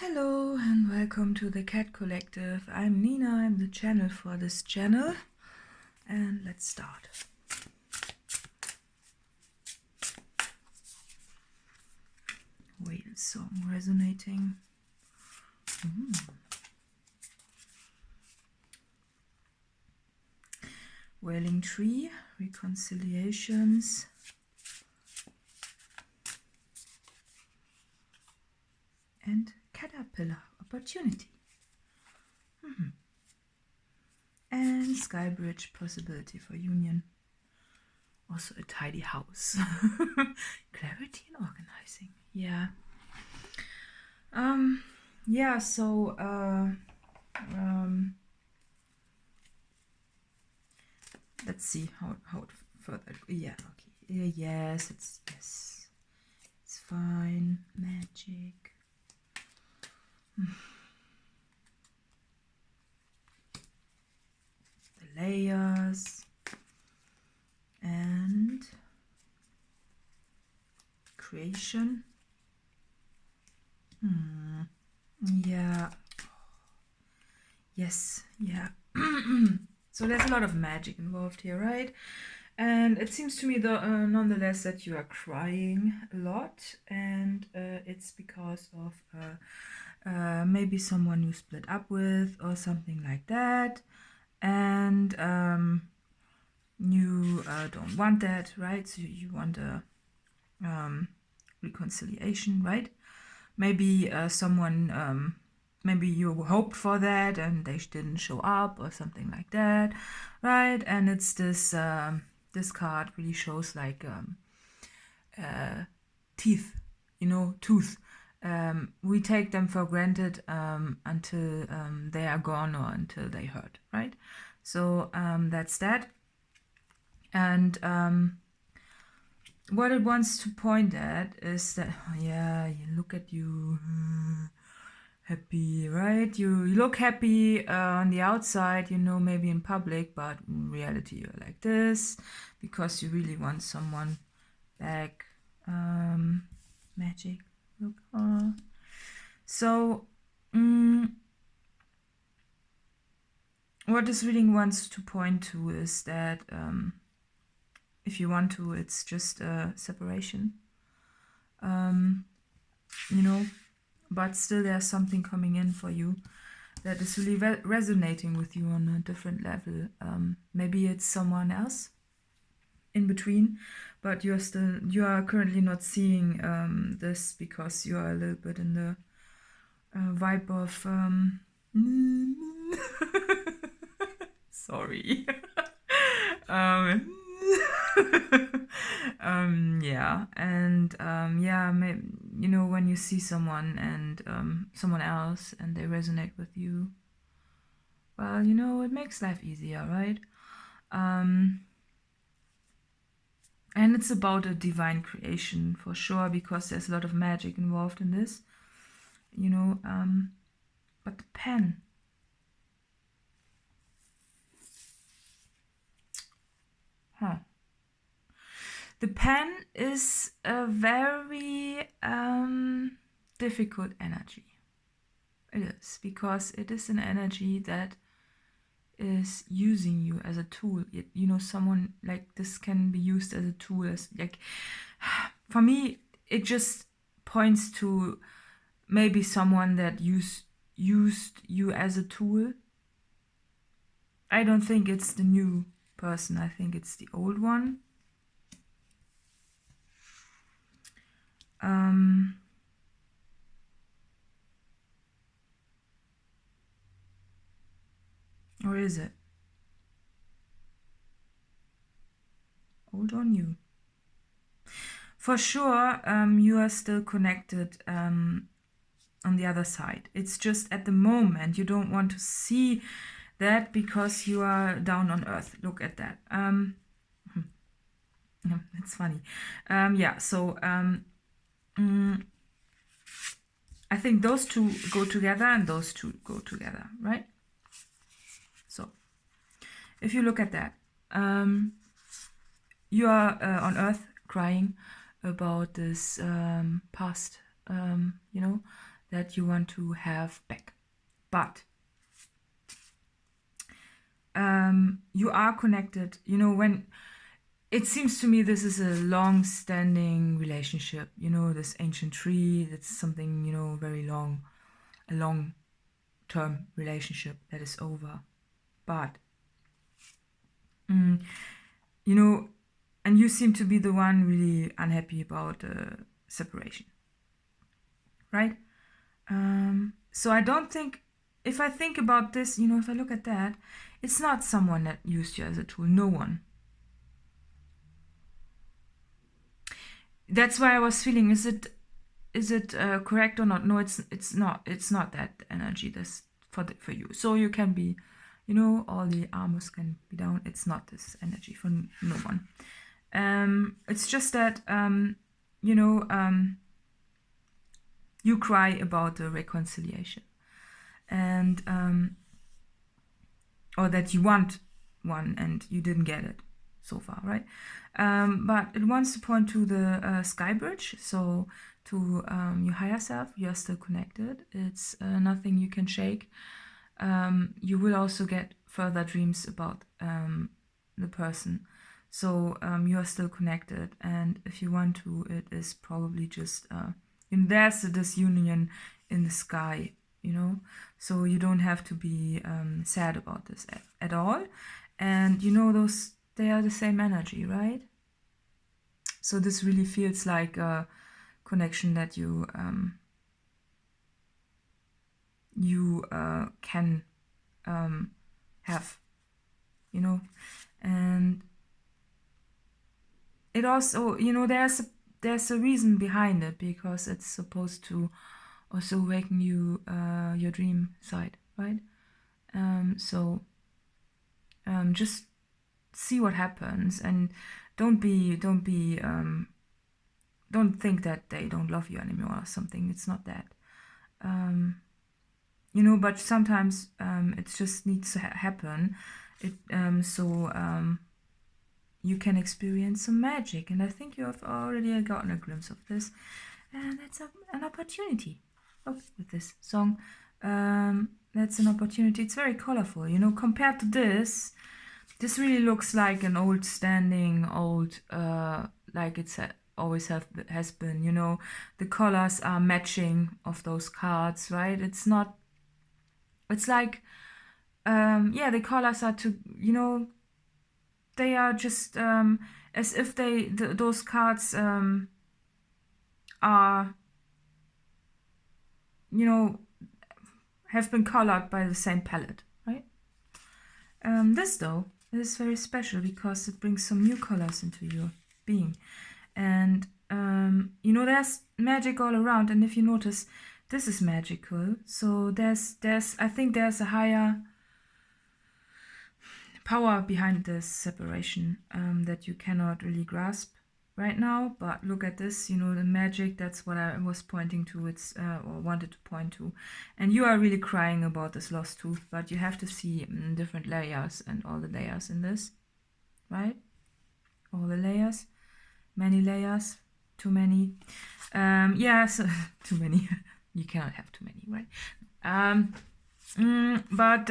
Hello and welcome to the Cat Collective. I'm Nina, I'm the channel for this channel, and let's start. Whale song resonating. Wailing tree, reconciliations. And caterpillar, opportunity. And sky bridge, possibility for union. Also a tidy house. Clarity and organizing. Yeah. Yeah, so let's see how it further. Yeah, okay. Yes, it's fine. Magic. The layers and creation. Yeah. Yes, yeah. So there's a lot of magic involved here, right? And it seems to me, nonetheless, that you are crying a lot, and it's because of maybe someone you split up with or something like that, and you don't want that, right? So you want a reconciliation, right? Maybe someone, maybe you hoped for that and they didn't show up or something like that, right? And it's this this card really shows like teeth, you know, tooth. We take them for granted until they are gone or until they hurt, right? So that's that. And what it wants to point at is that, yeah, you look at you happy, right? You look happy on the outside, you know, maybe in public, but in reality you're like this because you really want someone back. Magic, look. So what this reading wants to point to is that if you want to, it's just a separation, you know, but still there's something coming in for you that is really resonating with you on a different level. Maybe it's someone else in between, but you are currently not seeing this because you are a little bit in the vibe of sorry. Yeah, and yeah, maybe, you know, when you see someone and someone else and they resonate with you, well, you know, it makes life easier, right? And it's about a divine creation for sure, because there's a lot of magic involved in this, you know. But the pen, the pen is a very difficult energy. It is, because it is an energy that is using you as a tool. You know, someone like this can be used as a tool. As like, for me, it just points to maybe someone that used you as a tool. I don't think it's the new person. I think it's the old one. Or is it? Old or new? For sure, you are still connected on the other side. It's just at the moment you don't want to see that because you are down on earth. Look at that. It's funny. Yeah, so I think those two go together and those two go together, right? So if you look at that, you are on earth crying about this past, you know, that you want to have back. But you are connected, you know, when it seems to me this is a long-standing relationship, you know, this ancient tree, that's something, you know, very long, a long-term relationship that is over. But, you know, and you seem to be the one really unhappy about separation, right? So I don't think, if I think about this, you know, if I look at that, it's not someone that used you as a tool, no one. That's why I was feeling, is it correct or not? No, it's not that energy this for you. So you can be, you know, all the armors can be down. It's not this energy for no one. It's just that you know, you cry about the reconciliation, and or that you want one and you didn't get it so far, right? But it wants to point to the sky bridge, so to your higher self. You are still connected. It's nothing you can shake. You will also get further dreams about the person, so you are still connected. And if you want to, it is probably just and there's a disunion in the sky, you know, so you don't have to be sad about this at all. And you know, those, they are the same energy, right? So this really feels like a connection that you can have, you know. And it also, you know, there's a reason behind it, because it's supposed to also awaken you your dream side, right? So just see what happens, and don't think that they don't love you anymore or something. It's not that, you know, but sometimes it just needs to happen. So you can experience some magic, and I think you have already gotten a glimpse of this, and that's an opportunity. Oh, with this song, that's an opportunity. It's very colorful, you know, compared to this really looks like an old, like it's always has been, you know. The colors are matching of those cards, right? It's not, it's like, yeah, the colors are to, you know, they are just as if those cards are, you know, have been colored by the same palette, right? This though is very special because it brings some new colors into your being, and you know, there's magic all around. And if you notice, this is magical. So there's I think there's a higher power behind this separation that you cannot really grasp right now. But look at this, you know, the magic, that's what I was pointing to, it's or wanted to point to. And you are really crying about this lost tooth, but you have to see different layers, and all the layers in this, right? All the layers, many layers, too many. Yeah, so too many. You cannot have too many, right? But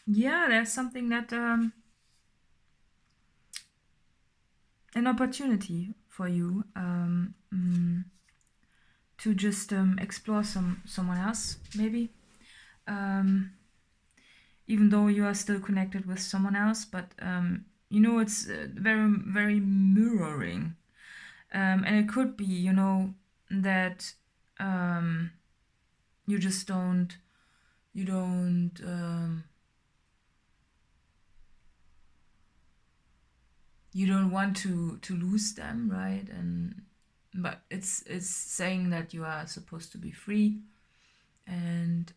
yeah, there's something that an opportunity for you to just explore someone else, maybe, even though you are still connected with someone else. But you know, it's very, very mirroring, and it could be, you know, that you just don't want to lose them, right? And but it's saying that you are supposed to be free and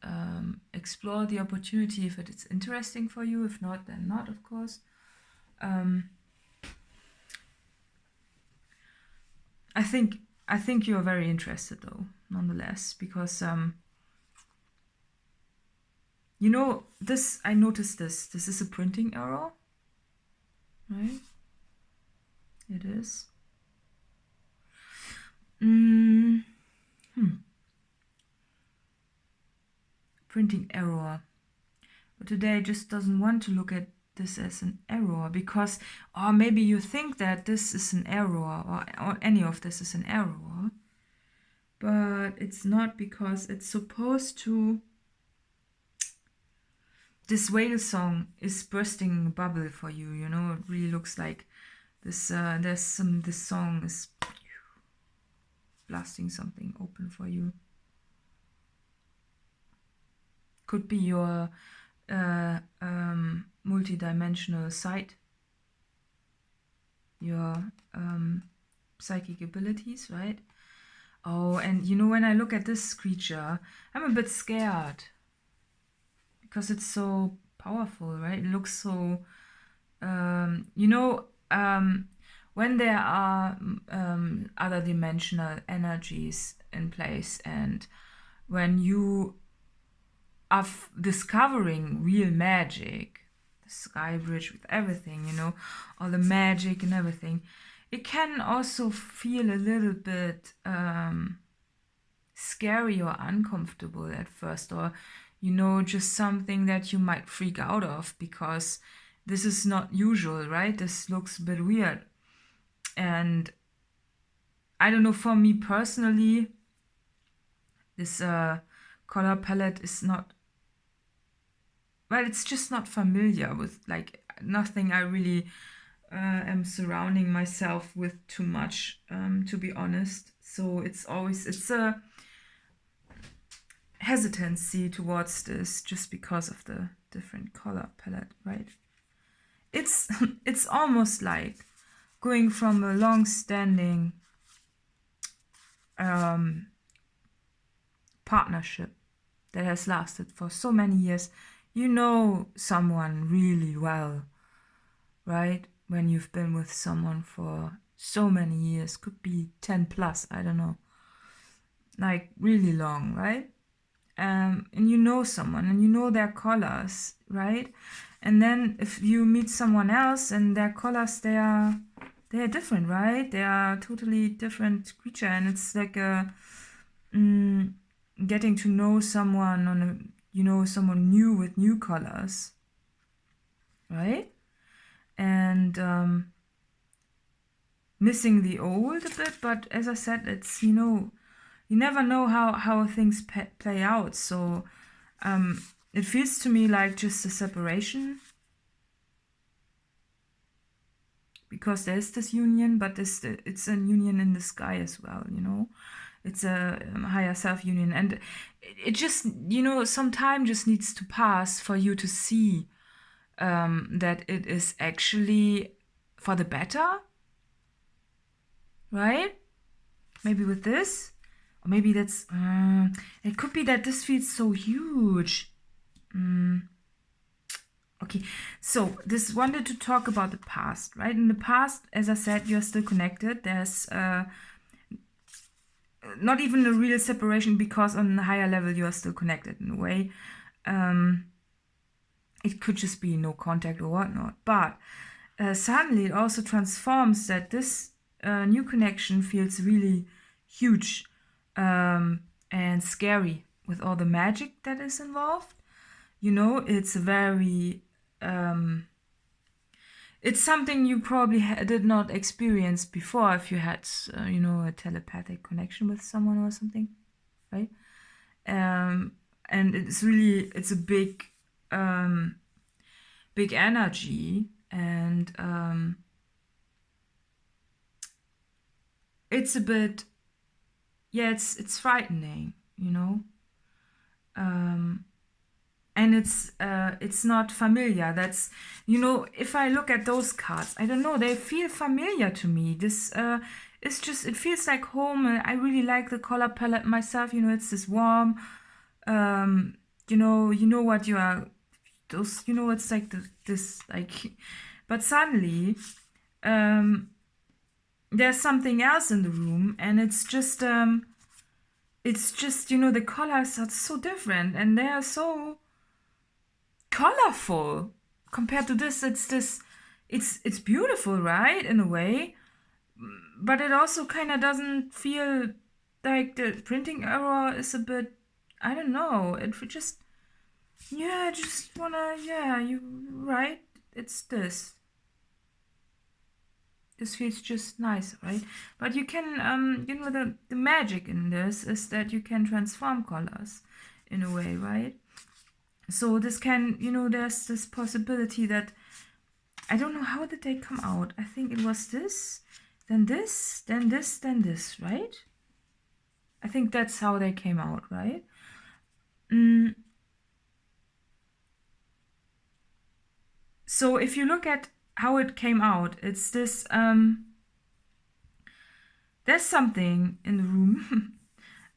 explore the opportunity if it's interesting for you. If not, then not, of course. I think you are very interested though, nonetheless, because you know, this, I noticed this is a printing error, right? It is. printing error. But today I just doesn't want to look at this as an error, because, or maybe you think that this is an error, or any of this is an error, but it's not, because it's supposed to, this whale song is bursting a bubble for you, you know. It really looks like this, this song is blasting something open for you. Could be your multi-dimensional side, your psychic abilities, right? Oh, and you know, when I look at this creature, I'm a bit scared, because it's so powerful, right? It looks so, you know, when there are other dimensional energies in place, and when you are discovering real magic, the sky bridge with everything, you know, all the magic and everything, it can also feel a little bit scary or uncomfortable at first, or, you know, just something that you might freak out of, because this is not usual, right? This looks a bit weird. And I don't know, for me personally, this color palette is not, well, it's just not familiar with, like, nothing I really am surrounding myself with too much, to be honest. So it's a hesitancy towards this, just because of the different color palette, right? It's it's almost like going from a long-standing partnership that has lasted for so many years. You know someone really well, right? When you've been with someone for so many years, could be 10 plus, I don't know, like really long, right? And you know someone, and you know their colors, right? And then if you meet someone else and their colors, they are different, right? They are totally different creature, and it's like a getting to know someone on a, you know, someone new with new colors, right? And missing the old a bit, but as I said, it's, you know, you never know how things play out. So it feels to me like just a separation, because there's this union, but it's a union in the sky as well, you know. It's a higher self union, and it just, you know, some time just needs to pass for you to see that it is actually for the better, right? Maybe with this, or maybe that's it could be that this feels so huge. Okay, so this wanted to talk about the past, right? In the past, as I said, you're still connected. There's not even a real separation, because on a higher level you are still connected in a way. It could just be no contact or whatnot, but suddenly it also transforms, that this new connection feels really huge and scary, with all the magic that is involved. You know, it's very it's something you probably did not experience before, if you had, you know, a telepathic connection with someone or something, right? And it's really, it's a big energy, and it's a bit, yeah, it's frightening, you know. And it's not familiar. That's, you know, if I look at those cards, I don't know, they feel familiar to me. This it's just, it feels like home. I really like the color palette myself, you know. It's this warm, you know what you are, those, you know, it's like this like, but suddenly there's something else in the room, and it's just, you know, the colors are so different, and they are so colorful compared to this. It's beautiful, right, in a way, but it also kind of doesn't feel like the printing error is a bit, I don't know, it just, Yeah, I just wanna, yeah, you right. It's this. This feels just nice, right? But you can, you know, the magic in this is that you can transform colors in a way, right? So this can, you know, there's this possibility that, I don't know, how did they come out? I think it was this, then this, then this, then this, right? I think that's how they came out, right? So if you look at how it came out, it's this, there's something in the room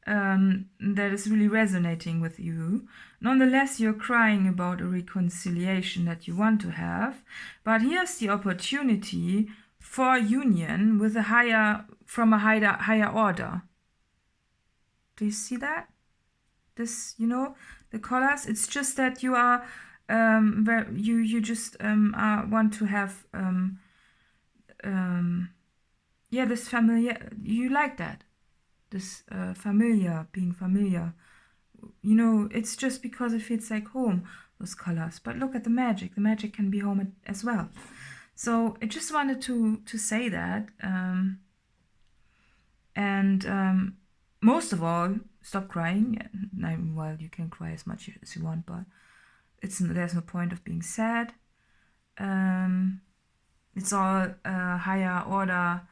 that is really resonating with you. Nonetheless, you're crying about a reconciliation that you want to have, but here's the opportunity for union with a from a higher order. Do you see that? This, you know, the colors. It's just that you are, you just want to have, yeah, this familiar. You like that, this familiar, being familiar. You know, it's just because it feels like home, those colors. But look at the magic. The magic can be home as well. So I just wanted to say that. And most of all, stop crying. Well, you can cry as much as you want, but there's no point of being sad. It's all higher order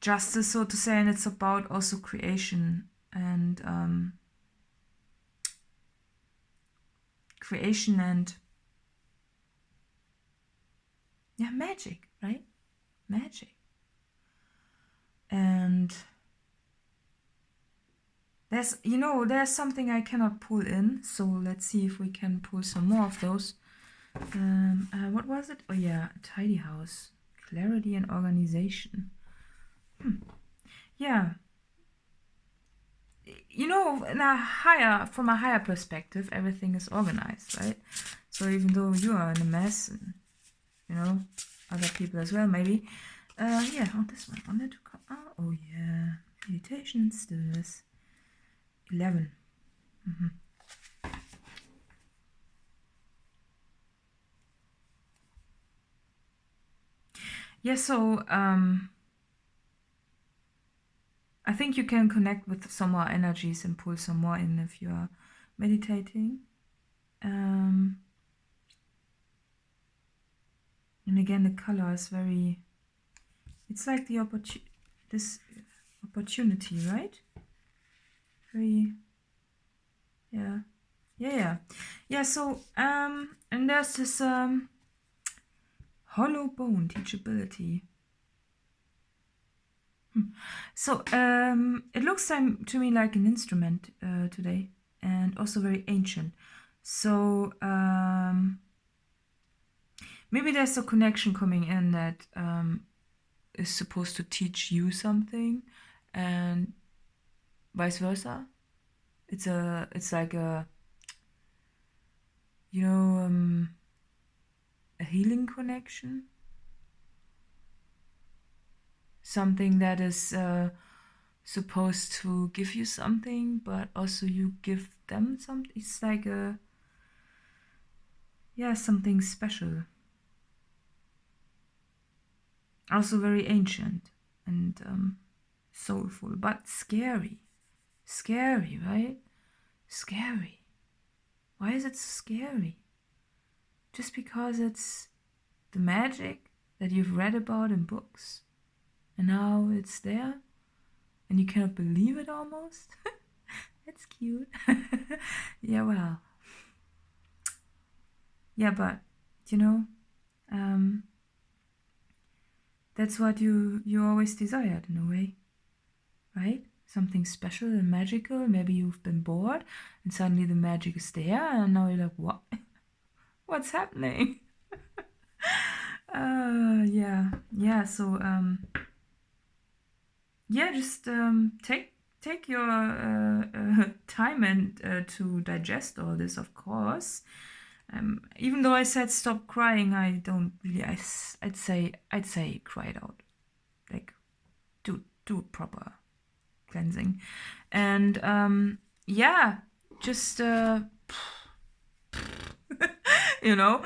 justice, so to say, and it's about also creation and yeah, magic, right? Magic. And there's something I cannot pull in, so let's see if we can pull some more of those. What was it? Oh yeah, tidy house, clarity and organization. Yeah, you know, from a higher perspective, everything is organized, right? So even though you are in a mess, and you know, other people as well, maybe. Yeah, this one wanted to come. Oh yeah, meditation and stillness. 11. Yeah, so I think you can connect with some more energies and pull some more in if you are meditating. And again, the color is very, it's like the this opportunity, right? Very, yeah. So and there's this hollow bone teachability. So it looks to me like an instrument today, and also very ancient. So maybe there's a connection coming in that is supposed to teach you something, and vice versa. It's like a, you know, a healing connection. Something that is supposed to give you something, but also you give them something. It's like something special. Also very ancient and soulful, but scary. Scary, right? Scary. Why is it scary? Just because it's the magic that you've read about in books, and now it's there, and you cannot believe it almost. That's cute. Yeah, well. Yeah, but you know, that's what you always desired in a way, right? Something special and magical. Maybe you've been bored, and suddenly the magic is there, and now you're like, what? What's happening? Yeah. So yeah, just take your time and to digest all this, of course. Even though I said stop crying, I don't really. I'd say cry it out, like do proper cleansing, and yeah, just you know,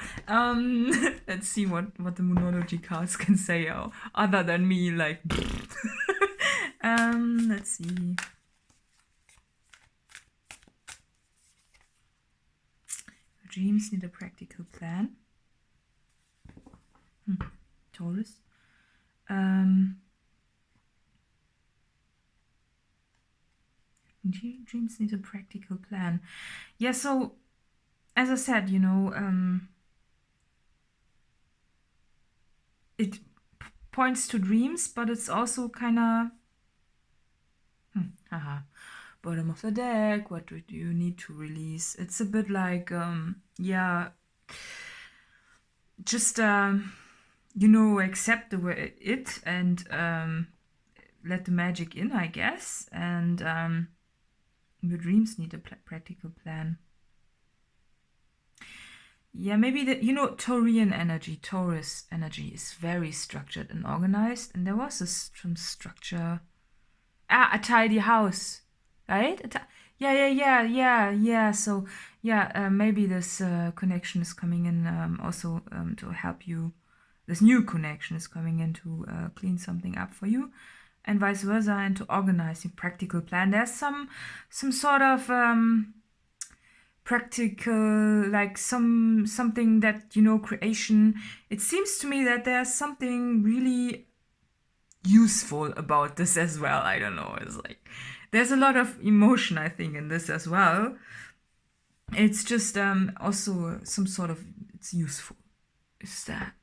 let's see what the Moonology cards can say other than me, like, let's see. Dreams need a practical plan. Taurus. Dreams need a practical plan. Yeah, so as I said, you know, it points to dreams, but it's also kind of bottom of the deck. What do you need to release? It's a bit like yeah, just you know, accept the way it and let the magic in, I guess. And your dreams need a practical plan. Yeah, maybe the, you know, Taurian energy, Taurus energy is very structured and organized, and there was some structure. A tidy house, right? Yeah. So yeah, maybe this connection is coming in also to help you. This new connection is coming in to clean something up for you, and vice versa, and to organize your practical plan. There's some sort of practical, like something that, you know, creation. It seems to me that there's something really useful about this as well. I don't know, it's like there's a lot of emotion, I think, in this as well. It's just also some sort of, it's useful. Is that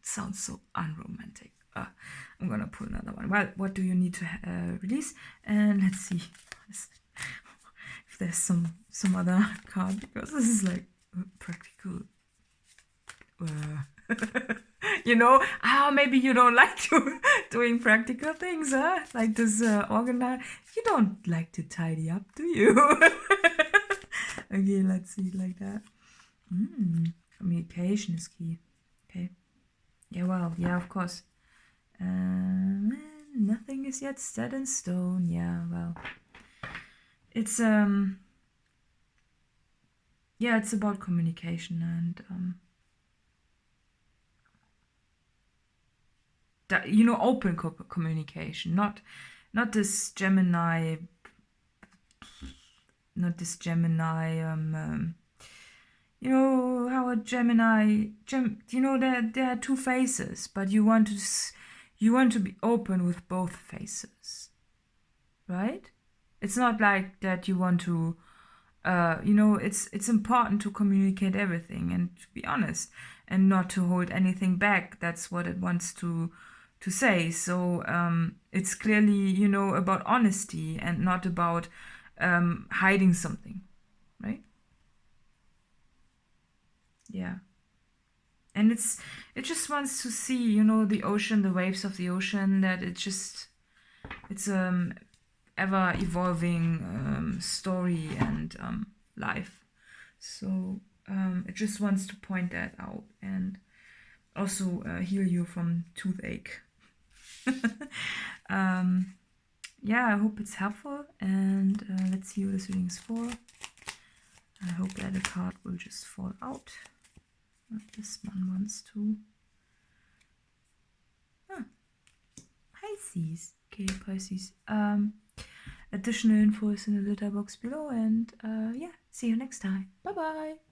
sounds so unromantic. I'm gonna pull another one. Well, what do you need to release? And let's see if there's some other card, because this is like practical. You know, maybe you don't like doing practical things, huh? Like this organize. You don't like to tidy up, do you? Okay, let's see it like that. Communication is key. Okay. Yeah, well, yeah, of course. Nothing is yet set in stone. Yeah, well, it's yeah, it's about communication and that, you know, open communication, not this Gemini, you know how a Gemini, you know, there are two faces, but you want to be open with both faces, right? It's not like that you want to, you know, it's important to communicate everything and to be honest and not to hold anything back. That's what it wants to say. So it's clearly, you know, about honesty and not about hiding something, right? Yeah. And it just wants to see, you know, the ocean, the waves of the ocean, that it's ever evolving story and life. So it just wants to point that out and also heal you from toothache. Yeah, I hope it's helpful, and let's see what this reading is for. I hope that a card will just fall out. This one wants to. Pisces. Okay, Pisces. Additional info is in the letter box below, and yeah, see you next time. Bye bye.